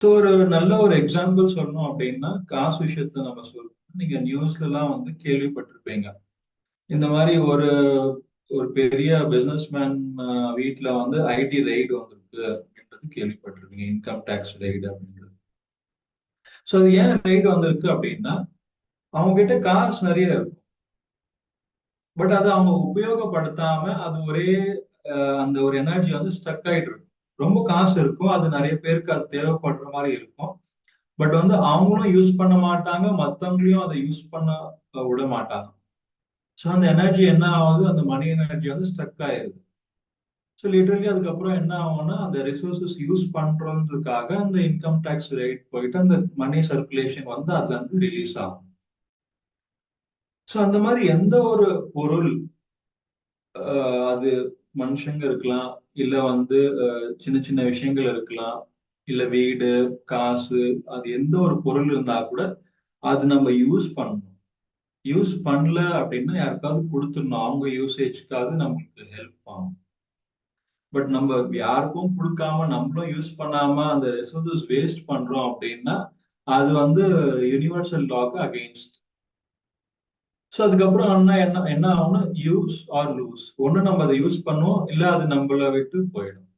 So ஒரு நல்ல ஒரு எக்ஸாம்பிள் சொல்லணும் அப்படின்னா காசு விஷயத்த நம்ம சொல்லணும். நீங்க நியூஸ்ல எல்லாம் வந்து கேள்விப்பட்டிருப்பீங்க. இந்த மாதிரி ஒரு ஒரு பெரிய பிசினஸ் மேன் வீட்டுல வந்து ஐடி ரெய்டு வந்திருக்கு அப்படின்றது கேள்விப்பட்டிருக்கீங்க. இன்கம் டேக்ஸ் ரெய்டு அப்படின்றது. ஸோ அது ஏன் ரெய்டு வந்திருக்கு அப்படின்னா அவங்க கிட்ட காசு நிறைய இருக்கும். பட் அதை அவங்க உபயோகப்படுத்தாம அது ஒரே அந்த ஒரு எனர்ஜி வந்து ஸ்டக் ஆயிட்டு இருக்கும். ரொம்ப காசு இருக்கும், அது நிறைய பேருக்கு அது தேவைப்படுற மாதிரி இருக்கும். பட் வந்து அவங்களும் யூஸ் பண்ண மாட்டாங்க, மத்தவங்களையும் அதை யூஸ் பண்ண விட மாட்டாங்க. ஸோ அந்த எனர்ஜி என்ன ஆகுது, அந்த மணி எனர்ஜி வந்து ஸ்டக் ஆயிருது. ஸோ லிட்டரலி அதுக்கப்புறம் என்ன ஆகும்னா அந்த ரிசோர்சஸ் யூஸ் பண்றதுக்காக அந்த இன்கம் டேக்ஸ் ரேட் போயிட்டு அந்த மணி சர்க்குலேஷன் வந்து அதுல இருந்து ரிலீஸ் ஆகும். ஸோ அந்த மாதிரி எந்த ஒரு பொருள், அது மனுஷங்க இருக்கலாம், இல்ல வந்து சின்ன சின்ன விஷயங்கள் இருக்கலாம், இல்ல வீடு, காசு, அது எந்த ஒரு பொருள் இருந்தா கூட அது நம்ம யூஸ் பண்ணணும். யூஸ் பண்ணல அப்படின்னா யாருக்காவது கொடுத்துடணும், அவங்க யூசேஜ்க்காக நம்மளுக்கு ஹெல்ப் ஆகும். பட் நம்ம யாருக்கும் கொடுக்காம நம்மளும் யூஸ் பண்ணாம அந்த ரிசோர்சஸ் வேஸ்ட் பண்றோம் அப்படின்னா அது வந்து யுனிவர்சல் லாக்கு அகெயின்ஸ்ட். ஸோ அதுக்கப்புறம் என்ன என்ன என்ன ஆகும்னா யூஸ் ஆர் லூஸ். ஒண்ணு நம்ம அதை யூஸ் பண்ணுவோம், இல்ல அது நம்மள விட்டு போயிடும்.